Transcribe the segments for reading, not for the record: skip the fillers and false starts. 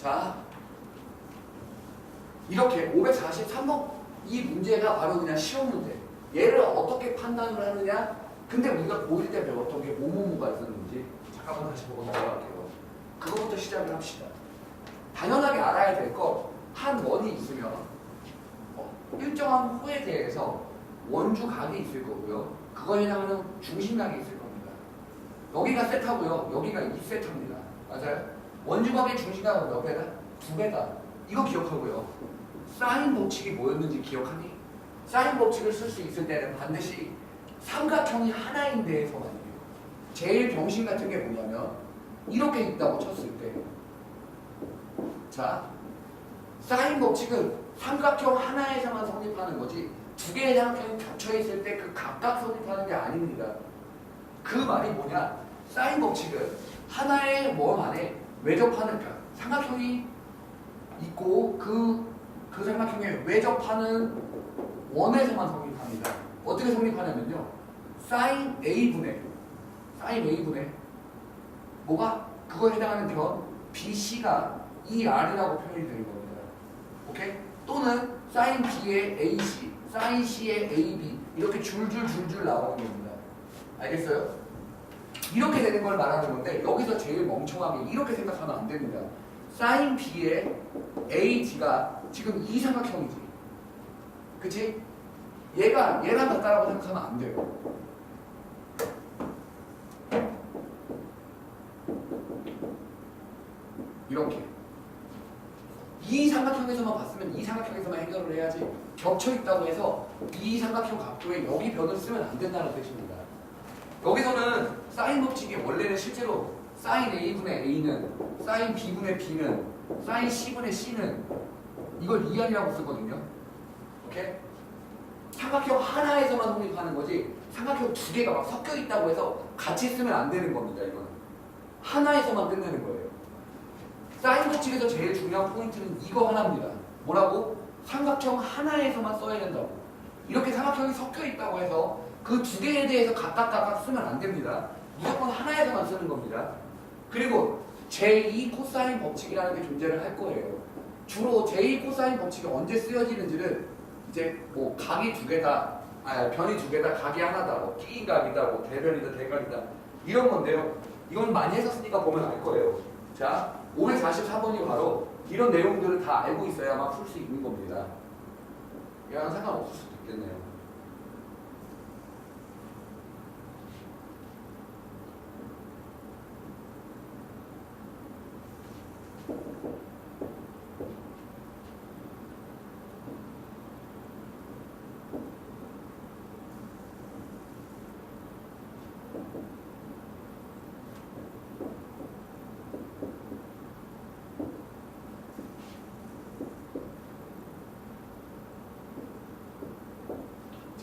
자, 이렇게 543번 이 문제가 바로 그냥 시험 문제. 얘를 어떻게 판단을 하느냐? 근데 우리가 고1 때 배웠던 게 뭐뭐뭐가 있었는지 잠깐만 다시 보고 넘어갈게요. 그거부터 시작을 합시다. 당연하게 알아야 될 거 한 원이 있으면 일정한 호에 대해서 원주각이 있을 거고요. 그거에 해당하는 중심각이 있을 겁니다. 여기가 세타고요. 여기가 2세타입니다. 맞아요? 원주각의 중심각은 몇 배다? 2배다. 이거 기억하고요. 사인 법칙이 뭐였는지 기억하니? 사인 법칙을 쓸 수 있을 때는 반드시 삼각형이 하나인 데에서만요. 제일 병신 같은 게 뭐냐면 이렇게 있다고 쳤을 때, 자, 사인 법칙은 삼각형 하나에서만 성립하는 거지 두 개의 삼각형이 겹쳐 있을 때 그 각각 성립하는 게 아닙니다. 그 말이 뭐냐? 사인 법칙은 하나의 원 안에 외접하는 삼각형이 있고 그 삼각형에 외접하는 원에서만 성립합니다. 어떻게 성립하냐면요. 사인 A분의 뭐가? 그거에 해당하는 변 BC가 ER이라고 표현이 되는 겁니다. 오케이? 또는 사인 B의 AC, 사인 C의 AB 이렇게 줄줄 나오는 겁니다. 알겠어요? 이렇게 되는 걸 말하는 건데 여기서 제일 멍청하게 이렇게 생각하면 안 됩니다. 사인 B의 AG가 지금 이 삼각형이지. 그치? 얘랑 같다라고 생각하면 안 돼요. 이렇게. 이 삼각형에서만 봤으면 이 삼각형에서만 해결을 해야지 겹쳐있다고 해서 이 삼각형 각도에 여기 변을 쓰면 안 된다는 뜻입니다. 여기서는 사인 법칙이 원래는 실제로 사인 A분의 A는 사인 B분의 B는 사인 C분의 C는 이걸 이하이라고 쓰거든요. 오케이? 삼각형 하나에서만 성립하는 거지 삼각형 두 개가 막 섞여 있다고 해서 같이 쓰면 안 되는 겁니다. 이거는 하나에서만 끝내는 거예요. 사인 법칙에서 제일 중요한 포인트는 이거 하나입니다. 뭐라고? 삼각형 하나에서만 써야 된다고. 이렇게 삼각형이 섞여 있다고 해서 그 두 개에 대해서 각각 쓰면 안 됩니다. 무조건 하나에서만 쓰는 겁니다. 그리고 제2 코사인 법칙이라는 게 존재를 할 거예요. 주로 제2 코사인 법칙이 언제 쓰여지는지를 이제 뭐 각이 두 개다, 변이 두 개다, 각이 하나다, 뭐 끼인 각이다, 뭐 대변이다, 대각이다 이런 건데요. 이건 많이 했었으니까 보면 알 거예요. 자, 544번이 바로 이런 내용들을 다 알고 있어야만 풀 수 있는 겁니다. 이거랑 상관없을 수도 있겠네요.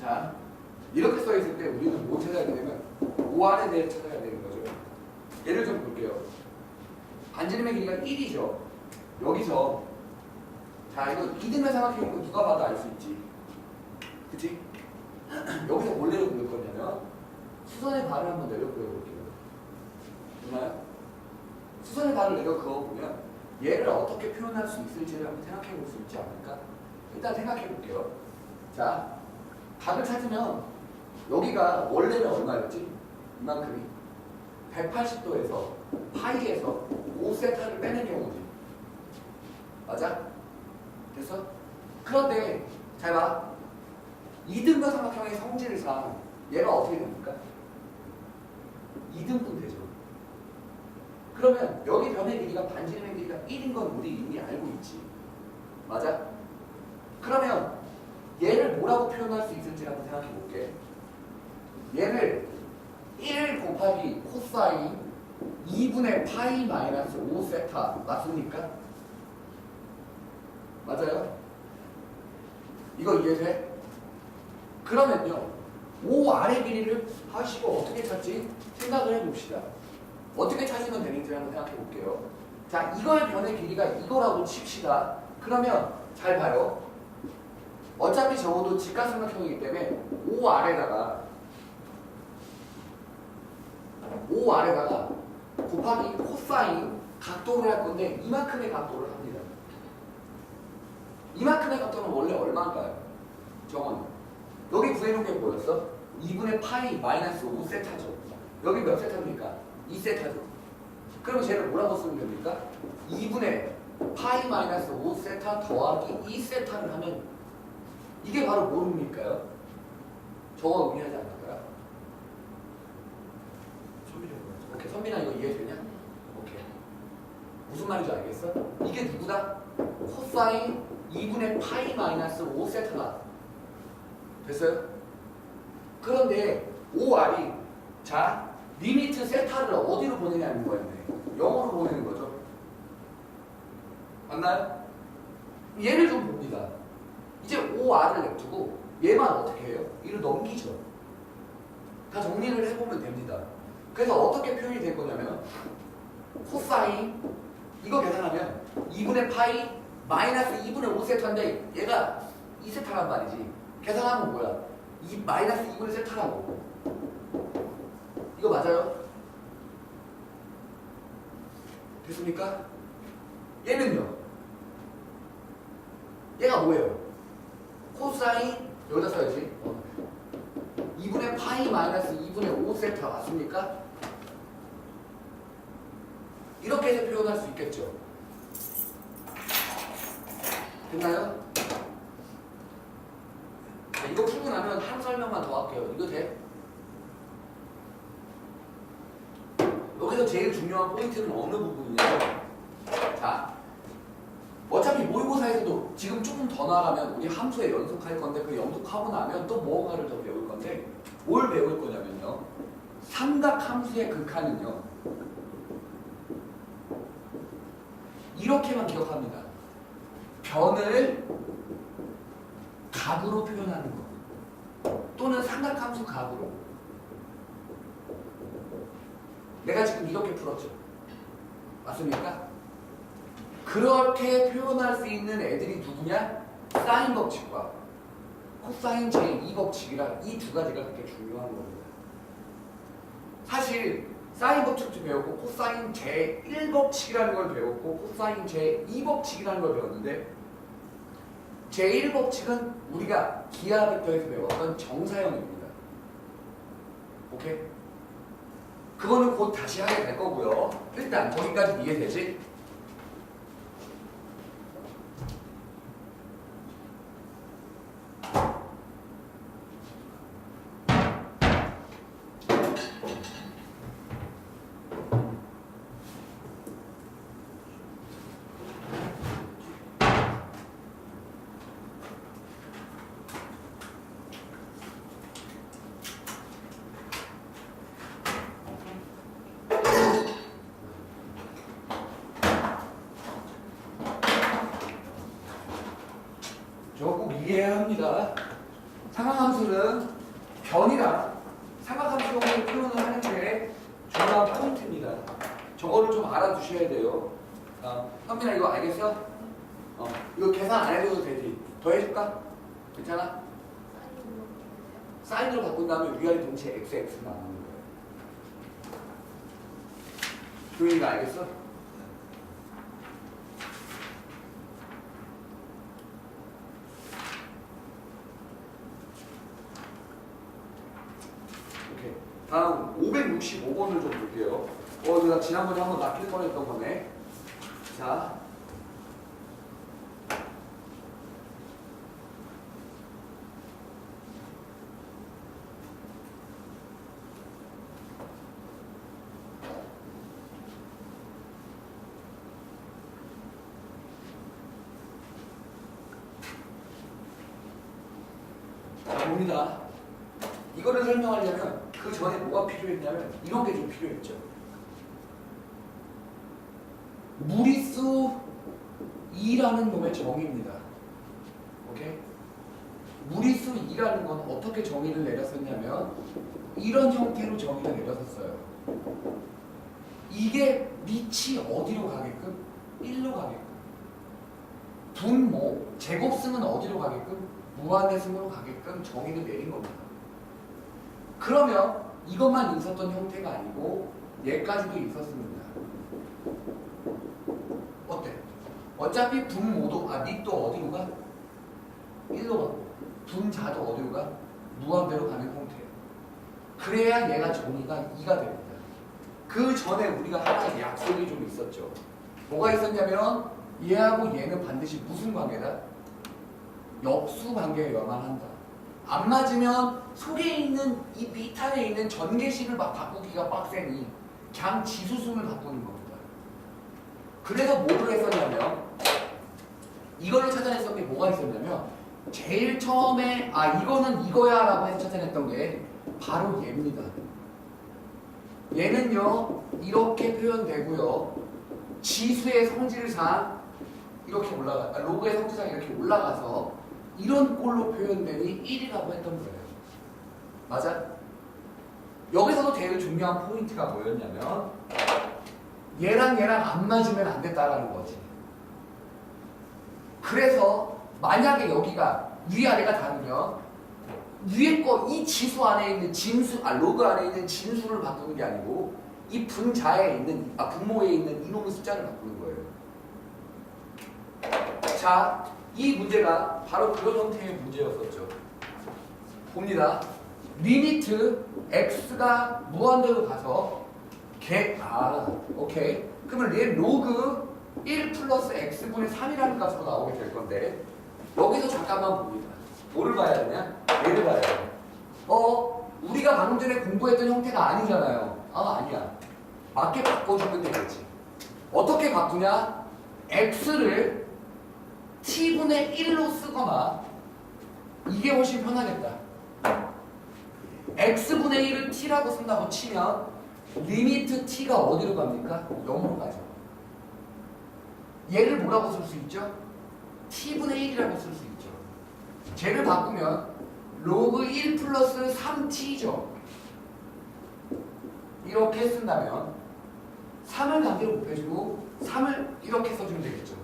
자, 이렇게 써있을 때 우리는 뭐 찾아야 되냐면 OR에 대해 찾아야 되는 거죠. 예를 좀 볼게요. 반지름의 길이가 1이죠. 여기서 자, 이거 이등변 삼각형인 거 누가 봐도 알 수 있지. 그치? 여기서 뭘 내려 그릴 거냐면 수선의 발을 한번 내려 그려볼게요. 됐나요? 수선의 발을 내려 그어보면 얘를 어떻게 표현할 수 있을지를 한번 생각해 볼 수 있지 않을까? 일단 생각해 볼게요. 자, 각을 찾으면 여기가 원래는 얼마였지? 이만큼이 180도에서 파이에서 5세타를 빼는 경우지. 맞아? 됐어? 그런데 잘 봐. 이등변 삼각형의 성질상 얘가 어떻게 됩니까? 2등분 되죠. 그러면 여기 변의 길이가 반지름의 길이가 1인 건 우리 이미 알고 있지. 맞아? 그러면 얘를 뭐라고 표현할 수 있을지 한번 생각해 볼게. 얘를 1 곱하기 코사인 2분의 파이 마이너스 5세타 맞습니까? 맞아요? 이거 이해돼? 그러면요 5 아래 길이를 이거 어떻게 찾지? 생각을 해봅시다. 어떻게 찾으면 되는지 한번 생각해 볼게요. 자, 이거의 변의 길이가 이거라고 칩시다. 그러면 잘 봐요. 어차피 적어도 직각삼각형이기 때문에 5 아래다가 곱하기 코사인 각도를 할 건데 이만큼의 각도를 합니다. 이만큼의 각도는 원래 얼마인가요? 정원. 여기 구해놓은 게 뭐였어? 2분의 파이 마이너스 5세타죠. 여기 몇 세타입니까? 2세타죠. 그럼 쟤를 뭐라고 쓰면 됩니까? 2분의 파이 마이너스 5세타 더하기 2세타를 하면 이게 바로 뭐입니까요? 저거 의미하지 않을까요? 오케이, 선빈아 이거 이해되냐? 오케이. 무슨 말인지 알겠어? 이게 누구다? 코사인 2분의 파이 마이너스 5세타다. 됐어요? 그런데 5r이 자 리미트 세타를 어디로 보내냐는 거였네. 0으로 보내는 거죠. 맞나요? 얘를 좀 봅니다. 이제 5r을 냅두고 얘만 어떻게 해요? 이를 넘기죠. 다 정리를 해보면 됩니다. 그래서 어떻게 표현이 될 거냐면 코사인 이거 계산하면 2분의 파이 마이너스 2분의 5세타인데 얘가 2세타란 말이지. 계산하면 뭐야? 이 마이너스 2분의 세타라고. 이거 맞아요? 됐습니까? 얘는요? 얘가 뭐예요? 코사인 여기다 써야지. 2분의 파이 마이너스 2분의 5세타 맞습니까? 이렇게 해서 표현할 수 있겠죠. 됐나요? 자, 이거 풀고 나면 한 설명만 더 할게요. 이거 돼? 여기서 제일 중요한 포인트는 어느 부분이냐면 자 어차피 모의고사에서도 지금 조금 더 나가면 우리 함수에 연속할 건데 그 연속하고 나면 또 뭐가를 더 배울 건데 뭘 배울 거냐면요. 삼각함수의 극한은요. 이렇게만 기억합니다. 변을 각으로 표현하는 거 또는 삼각함수 각으로. 내가 지금 이렇게 풀었죠. 맞습니까? 그렇게 표현할 수 있는 애들이 누구냐? 사인 법칙과 코사인 제2 법칙이라 이 두 가지가 그렇게 중요한 겁니다. 사실 사인 법칙도 배웠고 코사인 제1 법칙이라는 걸 배웠고 코사인 제2 법칙이라는 걸 배웠는데 제1 법칙은 우리가 기하 벡터에서 배웠던 정사형입니다. 오케이? 그거는 곧 다시 하게 될 거고요. 일단 거기까지 이해되지? 저거 꼭 이해해야 합니다. 삼각함수는 변이랑 삼각함수형을 표현을 하는데 중요한 포인트입니다. 저거를 좀 알아두셔야 돼요. 현민아 이거 알겠어? 이거 계산 안 해도 되지? 더 해줄까? 괜찮아? 사인으로 바꾼 다음에 위아래 동시에 x 나누는 거예요. 교인이가 알겠어? 다음 565번을 좀 볼게요. 나 지난번에 한번 막힐 뻔했던 거네. 자, 봅니다. 이거를 설명하려면 그 전에 뭐가 필요했냐면 이런 게 좀 필요했죠. 무리수 2라는 놈의 정의입니다. 오케이? 무리수 2라는 건 어떻게 정의를 내렸었냐면 이런 형태로 정의를 내렸었어요. 이게 밑이 어디로 가게끔? 1로 가게끔. 분모, 제곱승은 어디로 가게끔? 무한대승으로 가게끔 정의를 내린 겁니다. 그러면 이것만 있었던 형태가 아니고 얘까지도 있었습니다. 어차피 분모도 밑도 어디로 가? 1로 가고 분자도 어디로 가? 무한대로 가는 형태예요. 그래야 얘가 정의가 2가 됩니다. 그 전에 우리가 하나의 약속이 좀 있었죠. 뭐가 있었냐면 얘하고 얘는 반드시 무슨 관계다? 역수 관계여야만 한다. 안 맞으면 속에 있는 이 비탄에 있는 전개식을 막 바꾸기가 빡세니 그냥 지수순을 바꾸는 겁니다. 그래서 뭐를 했었냐면 이걸로 찾아냈던 게 뭐가 있었냐면 제일 처음에 이거는 이거야 라고 해서 찾아냈던 게 바로 얘입니다. 얘는요 이렇게 표현되고요 지수의 성질상 이렇게 로그의 성질상 이렇게 올라가서 이런 꼴로 표현되니 1이라고 했던 거예요. 맞아? 여기서도 제일 중요한 포인트가 뭐였냐면 얘랑 안 맞으면 안 됐다라는 거지. 그래서 만약에 여기가 위아래가 다르면 위에 거 이 지수 안에 있는 로그 안에 있는 진수를 바꾸는 게 아니고 이 분자에 있는 분모에 있는 이놈의 숫자를 바꾸는 거예요. 자, 이 문제가 바로 그런 형태의 문제였었죠. 봅니다. 리미트 x가 무한대로 가서 오케이. 그러면 얘 로그 1 플러스 x분의 3이라는 값으로 나오게 될 건데 여기서 잠깐만 봅니다. 뭐를 봐야 되냐? 얘를 봐야 돼. 우리가 방금 전에 공부했던 형태가 아니잖아요. 아니야. 맞게 바꿔주면 되겠지. 어떻게 바꾸냐? x를 t분의 1로 쓰거나 이게 훨씬 편하겠다. x분의 1을 t라고 쓴다고 치면 리미트 t가 어디로 갑니까? 0으로 가죠. 얘를 뭐라고 쓸 수 있죠? t분의 1이라고 쓸 수 있죠. 쟤를 바꾸면 로그 1 플러스 3t죠. 이렇게 쓴다면 3을 관계로 곱해주고 3을 이렇게 써주면 되겠죠.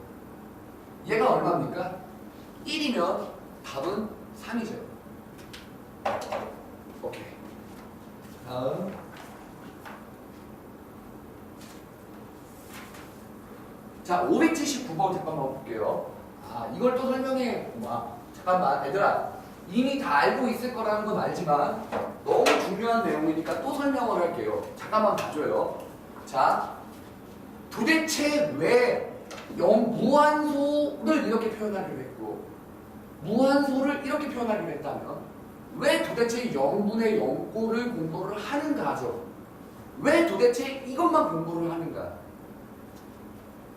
얘가 얼마입니까? 1이면 답은 3이죠. 오케이. 다음. 자, 579번 잠깐만 볼게요. 이걸 또 설명해. 잠깐만, 얘들아. 이미 다 알고 있을 거라는 건 알지만 너무 중요한 내용이니까 또 설명을 할게요. 잠깐만 봐줘요. 자, 도대체 왜 무한소를 이렇게 표현하기로 했고 무한소를 이렇게 표현하기로 했다면 왜 도대체 0분의 0꼴을 공부를 하는가죠? 왜 도대체 이것만 공부를 하는가?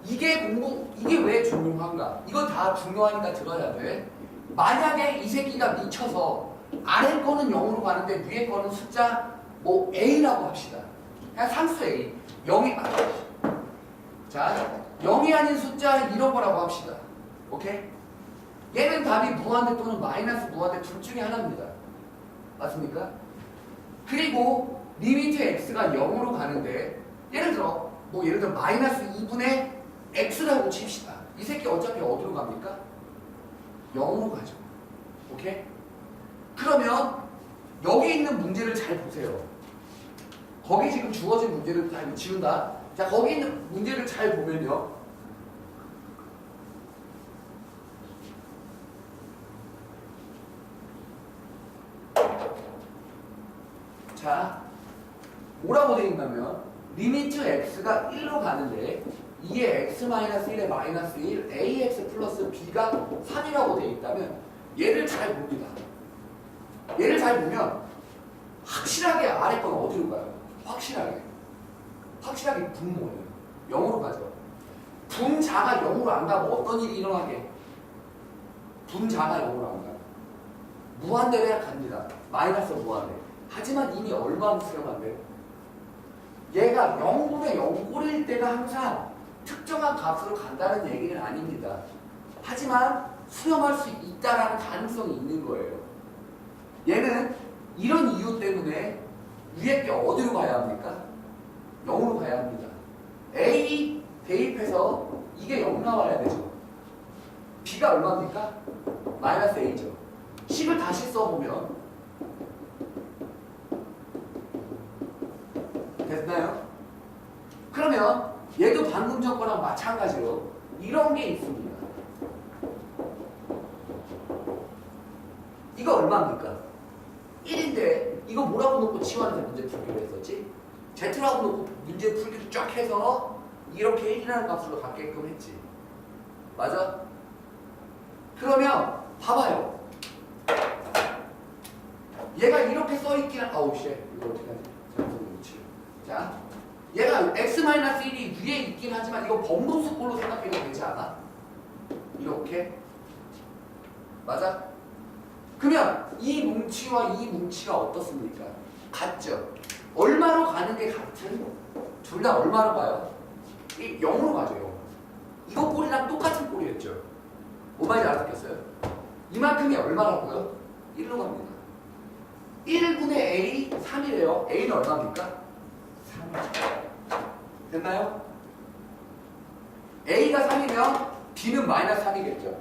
이게 왜 중요한가? 이건 다 중요하니까 들어야 돼. 만약에 이 새끼가 미쳐서 아래 거는 0으로 가는데 위에 거는 숫자 A라고 합시다. 그냥 상수 A. 0이 자, 0이 아닌 숫자 이런 거라고 합시다. 오케이? 얘는 답이 무한대 또는 마이너스 무한대 둘 중에 하나입니다. 맞습니까? 그리고 리미트 x가 0으로 가는데 예를 들어 마이너스 2분의 x라고 칩시다. 이 새끼 어차피 어디로 갑니까? 0으로 가죠. 오케이? 그러면 여기 있는 문제를 잘 보세요. 거기 지금 주어진 문제를 다 지운다. 자, 거기 있는 문제를 잘 보면요. 자, 뭐라고 되어 있냐면 리미트 x가 1로 가는데 이게 x-1의 마이너스 1 ax 플러스 b가 3이라고 되어 있다면 얘를 잘 봅니다. 얘를 잘 보면 확실하게 아래 건 어디로 가요? 확실하게 분모예요. 0으로 가죠. 분자가 0으로 안 가면 어떤 일이 일어나게? 분자가 0으로 안 가요. 무한대로 갑니다. 마이너스 무한대. 하지만 이미 얼마나 수렴한데? 얘가 0분의 0꼴일 때가 항상 특정한 값으로 간다는 얘기는 아닙니다. 하지만 수렴할 수 있다는 가능성이 있는 거예요. 얘는 이런 이유 때문에 위에 게 어디로 가야 합니까? 0으로 가야 합니다. A 대입해서 이게 0 나와야 되죠. B가 얼마입니까? 마이너스 A죠. 식을 다시 써보면 됐나요? 그러면 얘도 방금 전 거랑 마찬가지로 이런 게 있습니다. 이거 얼마입니까? 1인데 이거 뭐라고 놓고 치환해서 문제 풀기로 했었지? Z라고 놓고 문제 풀기를 쫙 해서 이렇게 1이라는 값으로 갖게끔 했지. 맞아? 그러면 봐봐요. 얘가 이렇게 써있기는 아우 씨 이거 어떻게 하지? 잘못 놓지. 자, 얘가 x-1이 위에 있긴 하지만 이거 번분수꼴로 생각해도 되지 않아? 이렇게 맞아? 그러면 이 뭉치와 이 뭉치가 어떻습니까? 같죠? 얼마로 가는 게 같은? 둘 다 얼마로 가요? 0으로 가죠. 0. 이거 꼴이랑 똑같은 꼴이었죠. 뭐 말인지 알아듣겠어요? 이만큼이 얼마라고요? 1로 갑니다. 1분의 A 3이래요. A는 얼마입니까? 3. 됐나요? A가 3이면 B는 마이너스 3이겠죠.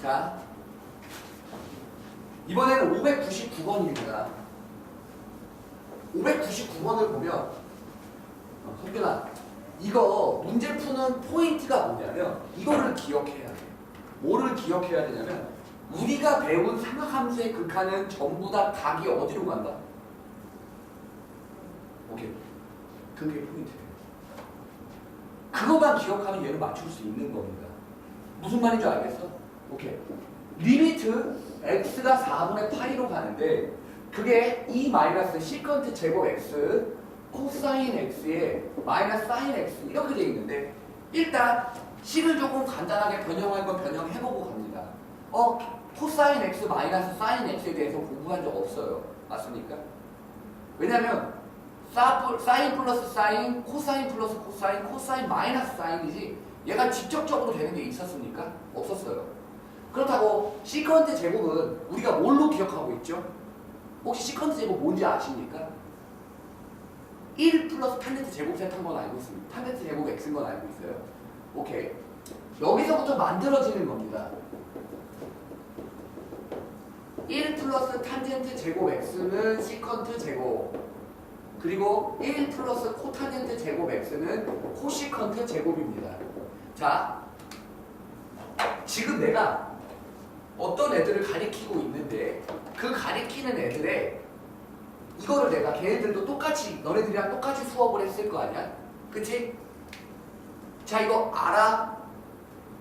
자, 이번에는 599번입니다. 599번을 보면 성균아, 이거 문제 푸는 포인트가 뭐냐면 이거를 기억해야 돼. 뭐를 기억해야 되냐면 우리가 배운 삼각함수의 극한은 전부 다 각이 어디로 간다? 오케이. 그게 포인트예요. 그거만 기억하면 얘를 맞출 수 있는 겁니다. 무슨 말인지 알겠어? 오케이. 리미트 x가 4분의 8로 가는데 그게 2 마이너스 시컨트 제곱 x 코사인 x에 마이너스 사인 x 이렇게 돼 있는데 일단 식을 조금 간단하게 변형할 건 변형해보고 갑니다. 코사인 x 마이너스 사인 x에 대해서 공부한 적 없어요. 맞습니까? 왜냐면 사인 플러스 사인, 코사인 플러스 코사인, 코사인 마이너스 사인이지 얘가 직접적으로 되는 게 있었습니까? 없었어요. 그렇다고 시컨트 제곱은 우리가 뭘로 기억하고 있죠? 혹시 시컨트 제곱 뭔지 아십니까? 1 플러스 탄젠트 제곱 세트인 건 알고 있습니다. 탄젠트 제곱 x인 건 알고 있어요. 오케이. 여기서부터 만들어지는 겁니다. 1 플러스 탄젠트 제곱 x는 시컨트 제곱, 그리고 1 플러스 코탄젠트 제곱 x는 코시컨트 제곱입니다. 자, 지금 내가 어떤 애들을 가리키고 있는데 그 가리키는 애들의 이거를 내가 걔네들도 똑같이 너네들이랑 똑같이 수업을 했을 거 아니야? 그치? 자, 이거 알아?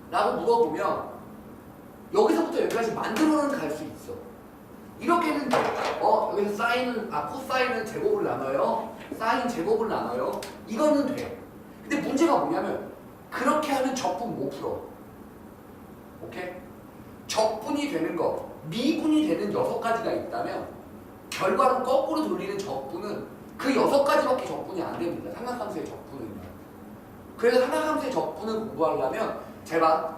라고 물어보면 여기서부터 여기까지 만들어는 갈 수 있어. 이렇게는 돼. 여기서 사인은 코사인은 제곱을 나눠요. 사인 제곱을 나눠요. 이거는 돼. 근데 문제가 뭐냐면 그렇게 하면 적분 못 풀어. 오케이? 적분이 되는 거, 미분이 되는 6가지가 있다면 결과로 거꾸로 돌리는 적분은 그 6가지밖에 적분이 안 됩니다. 삼각함수의 적분은요. 그래서 삼각함수의 적분을 공부하려면 제발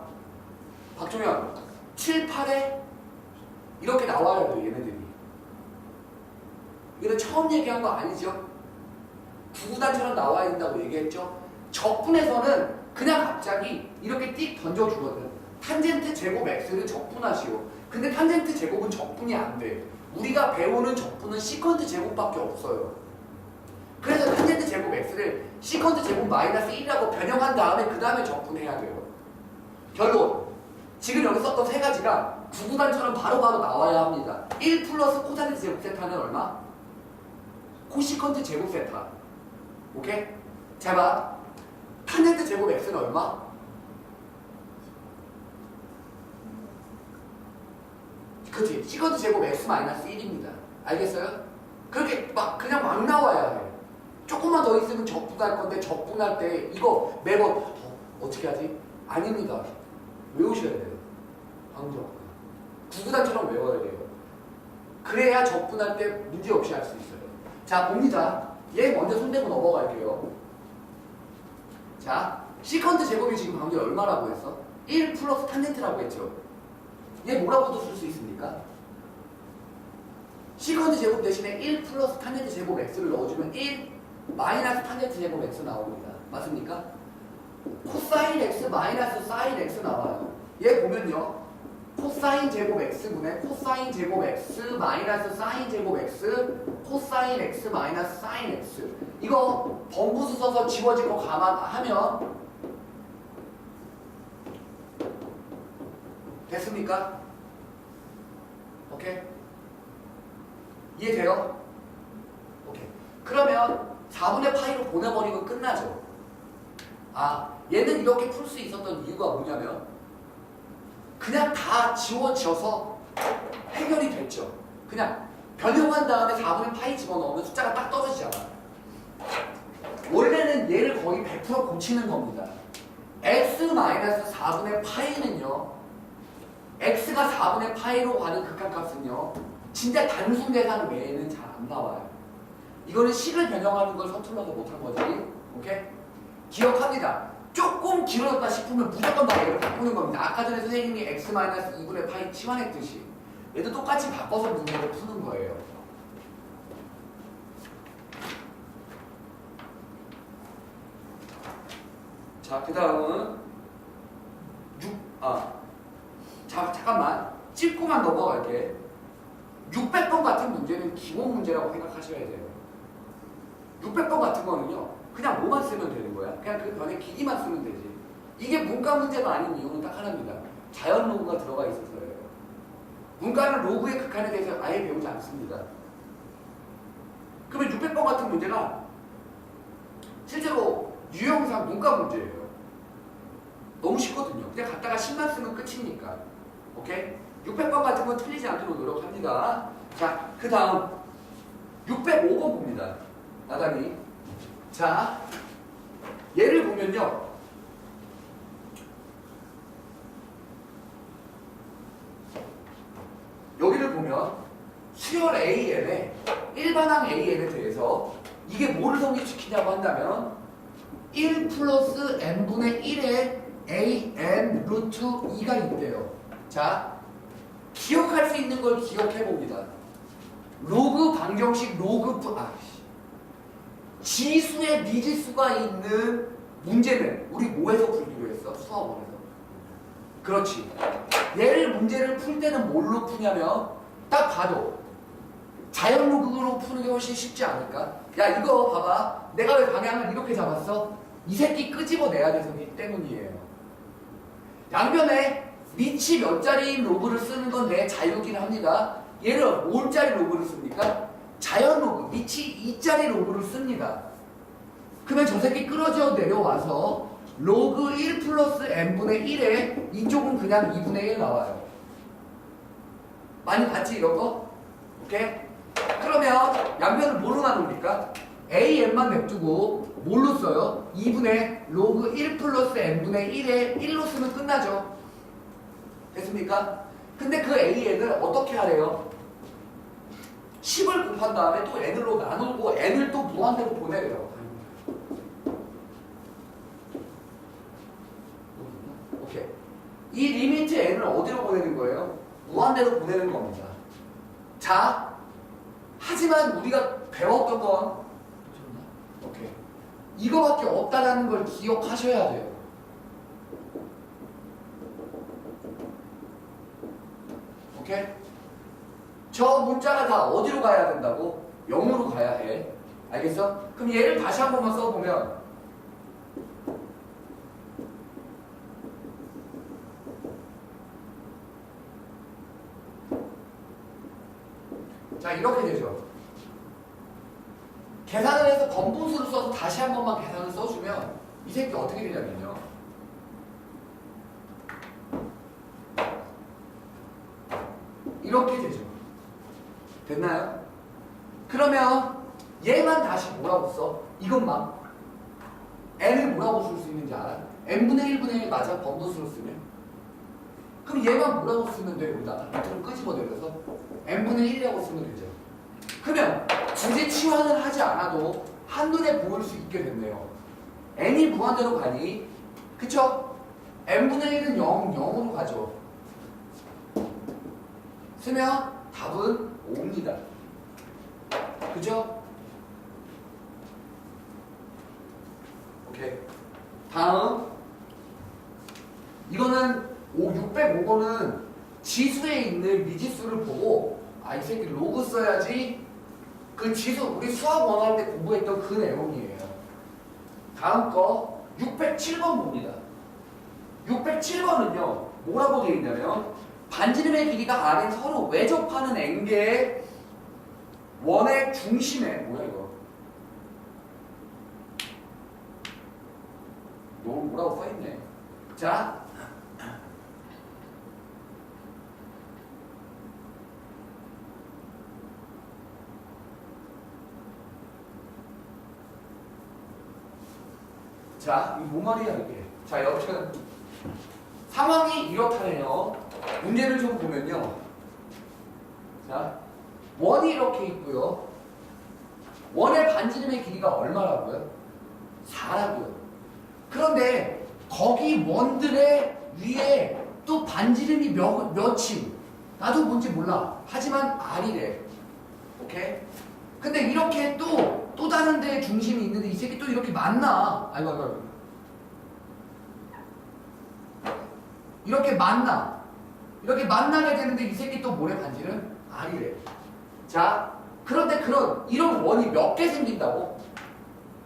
박종현 7, 8에 이렇게 나와야 돼요. 얘네들이. 이거 처음 얘기한 거 아니죠? 구구단처럼 나와야 된다고 얘기했죠? 적분에서는 그냥 갑자기 이렇게 띡 던져주거든. 탄젠트 제곱 x를 적분하시오. 근데 탄젠트 제곱은 적분이 안 돼. 우리가 배우는 적분은 시컨트 제곱밖에 없어요. 그래서 탄젠트 제곱 x를 시컨트 제곱 마이너스 1이라고 변형한 다음에 그 다음에 적분해야 돼요. 결론, 지금 여기 썼던 3가지가 구구단처럼 바로바로 나와야 합니다. 1 플러스 코탄젠트 제곱 세타는 얼마? 코시컨트 제곱 세타. 오케이? 잘 봐. 탄젠트 제곱 x는 얼마? 그치? 시컨트 제곱 x 마이너스 1입니다. 알겠어요? 그렇게 그냥 막 나와야 해. 조금만 더 있으면 적분할 건데 적분할 때 이거 매번 어떻게 하지? 아닙니다. 외우셔야 돼요. 방정. 구구단처럼 외워야 돼요. 그래야 적분할 때 문제 없이 할 수 있어요. 자, 봅니다. 얘 먼저 손대고 넘어갈게요. 자, 시컨트 제곱이 지금 방금 얼마라고 했어? 1 플러스 탄젠트라고 했죠. 얘 뭐라고도 쓸 수 있습니까? 시컨트 제곱 대신에 1 플러스 탄젠트 제곱 x를 넣어주면 1 마이너스 탄젠트 제곱 x 나옵니다. 맞습니까? 코사인 x 마이너스 사인 x 나와요. 얘 보면요. 코사인 제곱 x분의 코사인 제곱 x 마이너스 사인 제곱 x 코사인 x 마이너스 사인 x 이거 번부수 써서 지워진 거 감안하면 됐습니까? 오케이? 이해돼요? 오케이. 그러면 4분의 파이로 보내버리고 끝나죠. 아, 얘는 이렇게 풀 수 있었던 이유가 뭐냐면 그냥 다 지워져서 해결이 됐죠. 그냥 변형한 다음에 4분의 파이 집어넣으면 숫자가 딱 떨어지잖아. 원래는 얘를 거의 100% 고치는 겁니다. x-4분의 파이는요. x가 4분의 파이로 가는 극한값은요. 진짜 단순 계산 외에는 잘 안 나와요. 이거는 식을 변형하는 걸 서툴러서 못한 거지. 오케이? 기억합니다. 조금 길어졌다 싶으면 무조건 다 얘를 바꾸는 겁니다. 아까 전에 선생님이 x-2분의 파이 치환했듯이 얘도 똑같이 바꿔서 문제를 푸는 거예요. 자, 그 다음은 잠깐만 찍고만 넘어갈게. 600번 같은 문제는 기본 문제라고 생각하셔야 돼요. 600번 같은 거는요. 그냥 뭐만 쓰면 되는 거야. 그냥 그 변의 길이만 쓰면 되지. 이게 문과 문제가 아닌 이유는 딱 하나입니다. 자연 로그가 들어가 있어서예요. 문과는 로그의 극한에 대해서 아예 배우지 않습니다. 그러면 600번 같은 문제가 실제로 유형상 문과 문제예요. 너무 쉽거든요. 그냥 갖다가 10만 쓰면 끝이니까. 오케이? 600번 같은 건 틀리지 않도록 노력합니다. 자, 그 다음 605번 봅니다. 나단이. 자, 얘를 보면요. 여기를 보면 수열 AN에 일반항 AN에 대해서 이게 뭐를 성립시키냐고 한다면 1 플러스 n분의 1의 AN 루트 2가 있대요. 자, 기억할 수 있는 걸 기억해 봅니다. 로그 방정식 지수에 미지수가 있는 문제는 우리 뭐해서 풀기로 했어? 수학원에서. 그렇지. 문제를 풀 때는 뭘로 푸냐면 딱 봐도 자연 로그로 푸는 게 훨씬 쉽지 않을까? 야, 이거 봐봐. 내가 왜 방향을 이렇게 잡았어? 이 새끼 끄집어내야 돼서 때문이에요. 양변에 밑이 몇 자리인 로그를 쓰는 건 내 자유긴 합니다. 얘를 5자리 로그를 씁니까? 자연 로그, 밑이 2자리 로그를 씁니다. 그러면 저 새끼 끌어져 내려와서 로그 1 플러스 n분의 1에 이쪽은 그냥 2분의 1 나와요. 많이 봤지 이런 거? 오케이? 그러면 양변을 뭐로 나눕니까? AN만 냅두고 뭘로 써요? 2분의 로그 1 플러스 n분의 1에 1로 쓰면 끝나죠. 됐습니까? 근데 그 AN을 어떻게 하래요? 10을 곱한 다음에 또 n으로 나누고 n을 또 무한대로 보내래요. 오케이. 이 리미트 n을 어디로 보내는 거예요? 무한대로 보내는 겁니다. 자, 하지만 우리가 배웠던 건 오케이. 이거밖에 없다라는 걸 기억하셔야 돼요. 오케이? 저 문자가 다 어디로 가야 된다고? 0으로 가야 해. 알겠어? 그럼 얘를 다시 한 번만 써보면 자, 이렇게 되죠. 계산을 해서 번분수를 써서 다시 한 번만 계산을 써주면 이 새끼 어떻게 되냐면요. 이렇게 되죠. 됐나요? 그러면 얘만 다시 뭐라고 써? 이것만 n을 뭐라고 쓸 수 있는지 알아? n분의 1분의 1 맞아? 번분수로 쓰면 그럼 얘만 뭐라고 쓰면 돼? 여기다가 밑으로 끄집어내려서 n분의 1이라고 쓰면 되죠. 그러면 굳이 치환을 하지 않아도 한눈에 보일 수 있게 됐네요. n이 무한대로 가니 그쵸? n분의 1은 0, 0으로 가죠. 쓰면 답은 5입니다. 그죠? 오케이. 다음 이거는 605번은 지수에 있는 미지수를 보고 아, 이 새끼 로그 써야지. 그 지수 우리 수학 원할 때 공부했던 그 내용이에요. 다음 거 607번 봅니다. 607번은요. 뭐라고 되어 있냐면 반지름의 길이가 R인 서로 외접하는 N개의 원의 중심에 뭐야 이거? 뭐라고 써있네. 자, 자, 이거 뭔 말이야 이게? 자, 여튼 상황이 이렇다네요. 문제를 좀 보면요. 자, 원이 이렇게 있고요. 원의 반지름의 길이가 얼마라고요? 4라고요. 그런데 거기 원들의 위에 또 반지름이 몇이 나도 뭔지 몰라. 하지만 R이래. 오케이? 근데 이렇게 또 다른 데에 중심이 있는데 이 새끼 또 이렇게 만나. 아이고. 이렇게 만나게 되는데 이 새끼 또 뭐래 반지름? R이래. 자, 그런데 이런 원이 몇 개 생긴다고?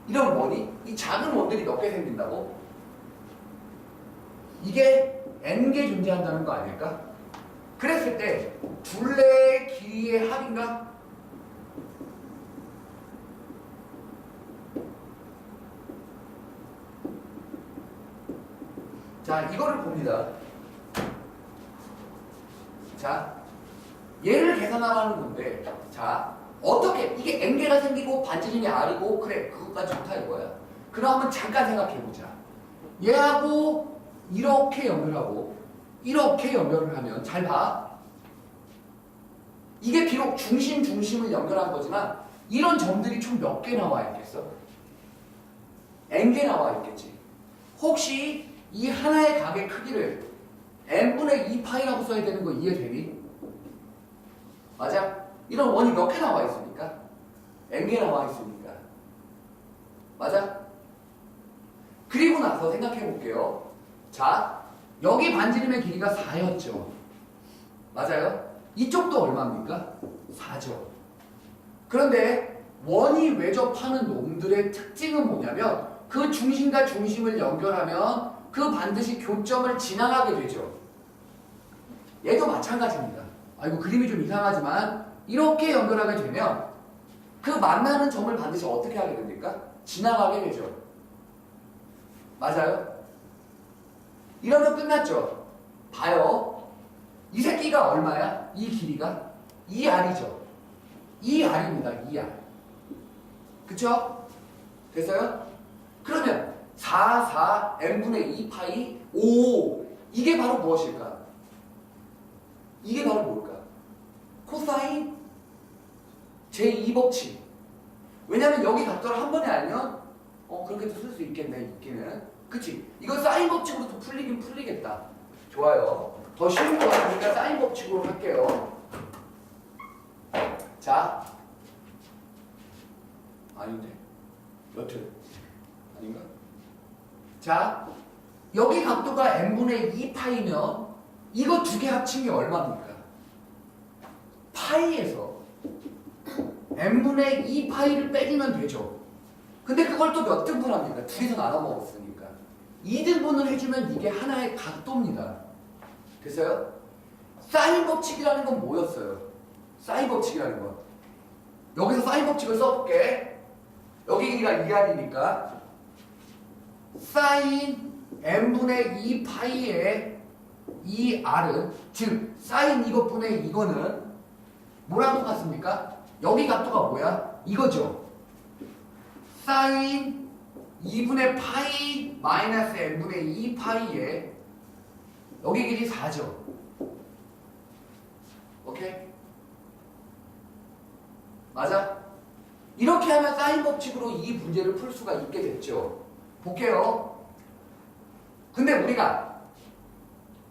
이런 원이? 이 작은 원들이 몇 개 생긴다고? 이게 N개 존재한다는 거 아닐까? 그랬을 때 둘레의 길이의 합인가? 자, 이거를 봅니다. 자, 얘를 계산하라는 건데, 자, 어떻게 이게 N개가 생기고 반지름이 R이고 그래 그것까지 좋다 이거야. 그럼 잠깐 생각해보자. 얘하고 이렇게 연결하고 이렇게 연결을 하면 잘 봐. 이게 비록 중심을 연결한 거지만 이런 점들이 총 몇 개 나와 있겠어? N개 나와 있겠지. 혹시 이 하나의 각의 크기를 n분의 2파이라고 써야 되는 거 이해되니? 맞아? 이런 원이 몇 개 나와 있으니까? n개 나와 있으니까. 맞아? 그리고 나서 생각해 볼게요. 자, 여기 반지름의 길이가 4였죠. 맞아요? 이쪽도 얼마입니까? 4죠. 그런데 원이 외접하는 놈들의 특징은 뭐냐면 그 중심과 중심을 연결하면 그 반드시 교점을 지나가게 되죠. 얘도 마찬가지입니다. 아이고 그림이 좀 이상하지만 이렇게 연결하게 되면 그 만나는 점을 반드시 어떻게 하게 됩니까? 지나가게 되죠. 맞아요? 이러면 끝났죠. 봐요. 이 새끼가 얼마야? 이 길이가? 2R이죠. 2R입니다. 2R. 그쵸? 됐어요? 그러면 4, n분의 2파이 5 이게 바로 무엇일까? 이게 바로 뭘까? 코사인 제2법칙. 왜냐면 여기 각도를 한 번에 알면 그렇게도 쓸 수 있겠네. 있기는. 그치? 이거 사인 법칙으로도 풀리긴 풀리겠다. 좋아요. 더 쉬운 거 같으니까 사인 법칙으로 할게요. 자, 아닌데 여튼 아닌가? 자, 여기 각도가 n분의 2파이면 이거 두 개 합친 게 얼마입니까? 파이에서 n분의 2파이를 빼주면 되죠. 근데 그걸 또 몇 등분 합니까? 둘이서 나눠 먹었으니까 2등분을 해주면 이게 하나의 각도입니다. 됐어요? 사인 법칙이라는 건 뭐였어요? 사인 법칙이라는 건 여기서 사인 법칙을 써볼게. 여기 길이가 2R이니까 사인 n분의 2파이의 2R은 즉 사인 이것분의 이거는 뭐랑 똑같습니까? 여기 각도가 뭐야? 이거죠. 사인 2분의 파이 마이너스 n분의 2파이에 여기 길이 4죠. 오케이? 맞아? 이렇게 하면 사인 법칙으로 이 문제를 풀 수가 있게 됐죠. 볼게요. 근데 우리가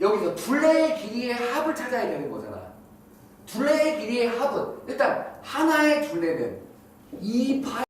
여기서 둘레의 길이의 합을 찾아야 되는 거잖아. 둘레의 길이의 합은 일단 하나의 둘레는 2파이